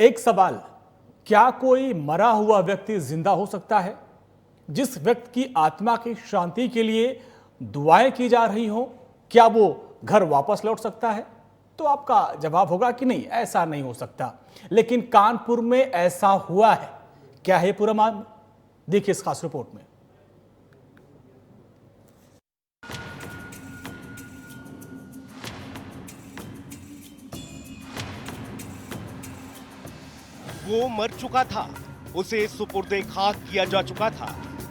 एक सवाल, क्या कोई मरा हुआ व्यक्ति जिंदा हो सकता है? जिस व्यक्ति की आत्मा की शांति के लिए दुआएं की जा रही हो, क्या वो घर वापस लौट सकता है? तो आपका जवाब होगा कि नहीं, ऐसा नहीं हो सकता। लेकिन कानपुर में ऐसा हुआ है। क्या है पूरा मामला? देखिए इस खास रिपोर्ट में। वो मर चुका था, उसे सुपुर्दे खाक किया जा चुका था।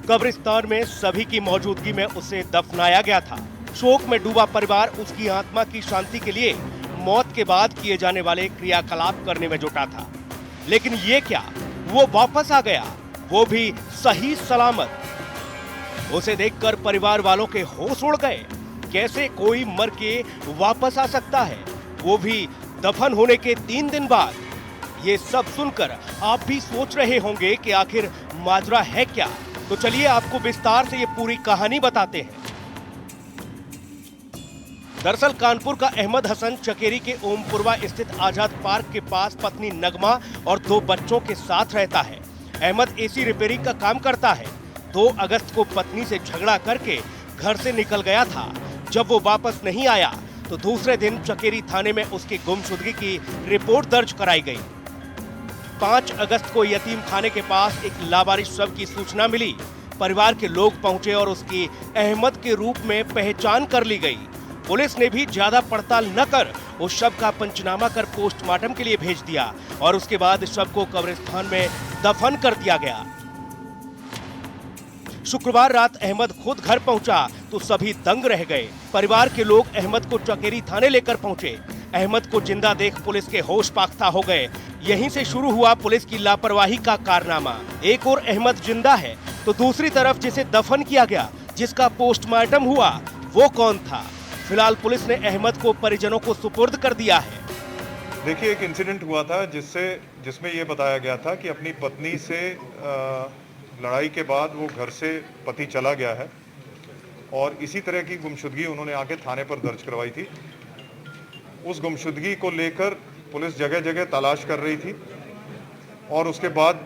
कब्रिस्तान में सभी की मौजूदगी में उसे दफनाया गया था। शोक में डूबा परिवार उसकी आत्मा की शांति के लिए मौत के बाद किए जाने वाले क्रियाकलाप करने में जुटा था। लेकिन ये क्या, वो वापस आ गया, वो भी सही सलामत। उसे देखकर परिवार वालों के होश उड़ गए। कैसे कोई मर के वापस आ सकता है, वो भी दफन होने के 3 दिन बाद? ये सब सुनकर आप भी सोच रहे होंगे कि आखिर माजरा है क्या। तो चलिए आपको विस्तार से ये पूरी कहानी बताते हैं। दरअसल कानपुर का अहमद हसन चकेरी के ओमपुरवा स्थित आजाद पार्क के पास पत्नी नगमा और 2 बच्चों के साथ रहता है। अहमद एसी रिपेयरिंग का काम करता है। 2 अगस्त को पत्नी से झगड़ा करके घर से निकल गया था। जब वो वापस नहीं आया तो दूसरे दिन चकेरी थाने में उसकी गुमशुदगी की रिपोर्ट दर्ज कराई गई। 5 अगस्त को यतीम खाने के पास एक लावारिस शव की सूचना मिली। परिवार के लोग पहुंचे और उसकी अहमद के रूप में पहचान कर ली गई। पुलिस ने भी ज्यादा पड़ताल न कर उस शव का पंचनामा कर पोस्टमार्टम के लिए भेज दिया और उसके बाद शव को कब्रिस्तान में दफन कर दिया गया। शुक्रवार रात अहमद खुद घर पहुंचा तो सभी दंग रह गए। परिवार के लोग अहमद को चकेरी थाने लेकर पहुंचे। अहमद को जिंदा देख पुलिस के होश पाख्ता हो गए। यहीं से शुरू हुआ पुलिस की लापरवाही का कारनामा। एक और अहमद जिंदा है तो दूसरी तरफ जिसे दफन किया गया, जिसका पोस्टमार्टम हुआ, वो कौन था? फिलहाल पुलिस ने अहमद को परिजनों को सुपुर्द कर दिया है। देखिए, एक इंसिडेंट हुआ था जिसमें ये बताया गया था कि अपनी पत्नी से लड़ाई के बाद वो घर से पति चला गया है और इसी तरह की गुमशुदगी उन्होंने आके थाने पर दर्ज करवाई थी। उस गुमशुदगी को लेकर पुलिस जगह जगह तलाश कर रही थी और उसके बाद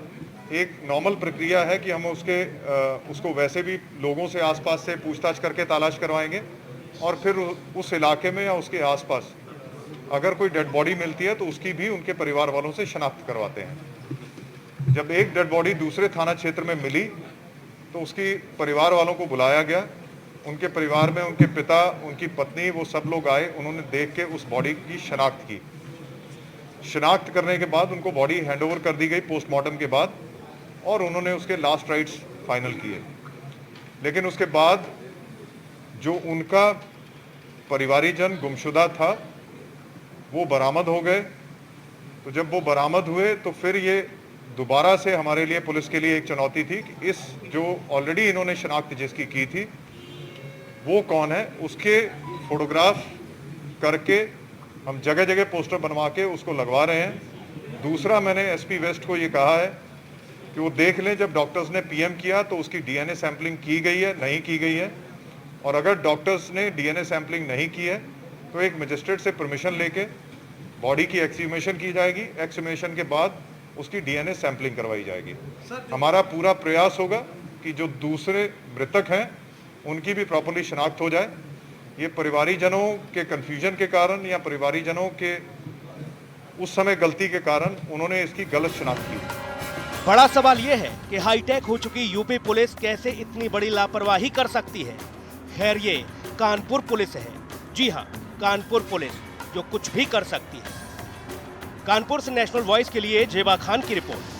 एक नॉर्मल प्रक्रिया है कि हम उसको वैसे भी लोगों से आसपास से पूछताछ करके तलाश करवाएंगे और फिर उस इलाके में या उसके आसपास अगर कोई डेड बॉडी मिलती है तो उसकी भी उनके परिवार वालों से शनाख्त करवाते हैं। जब एक डेड बॉडी दूसरे थाना क्षेत्र में मिली तो उसकी परिवार वालों को बुलाया गया। उनके परिवार में उनके पिता, उनकी पत्नी, वो सब लोग आए। उन्होंने देख के उस बॉडी की शनाख्त की। शनाख्त करने के बाद उनको बॉडी हैंडओवर कर दी गई पोस्टमार्टम के बाद और उन्होंने उसके लास्ट राइट्स फाइनल किए। लेकिन उसके बाद जो उनका परिवारीजन गुमशुदा था वो बरामद हो गए। तो जब वो बरामद हुए तो फिर ये दोबारा से हमारे लिए, पुलिस के लिए एक चुनौती थी कि इस जो ऑलरेडी इन्होंने शनाख्त जिसकी की थी वो कौन है, उसके फोटोग्राफ करके हम जगह जगह पोस्टर बनवा के उसको लगवा रहे हैं। दूसरा, मैंने एसपी वेस्ट को ये कहा है कि वो देख लें, जब डॉक्टर्स ने पीएम किया तो उसकी डीएनए सैंपलिंग की गई है, नहीं की गई है, और अगर डॉक्टर्स ने डीएनए सैंपलिंग नहीं की है तो एक मजिस्ट्रेट से परमिशन लेके बॉडी की एक्सह्यूमेशन की जाएगी। एक्सह्यूमेशन के बाद उसकी डीएनए सैंपलिंग करवाई जाएगी। हमारा पूरा प्रयास होगा कि जो दूसरे मृतक हैं उनकी भी प्रॉपर्ली शनाख्त हो जाए। ये परिवारीजनों के कन्फ्यूजन के कारण या परिवारीजनों के उस समय गलती के कारण उन्होंने इसकी गलत शनाख्त की। बड़ा सवाल ये है कि हाईटेक हो चुकी यूपी पुलिस कैसे इतनी बड़ी लापरवाही कर सकती है। खैर, ये कानपुर पुलिस है। जी हाँ, कानपुर पुलिस जो कुछ भी कर सकती है। कानपुर से नेशनल वॉइस के लिए जेबा खान की रिपोर्ट।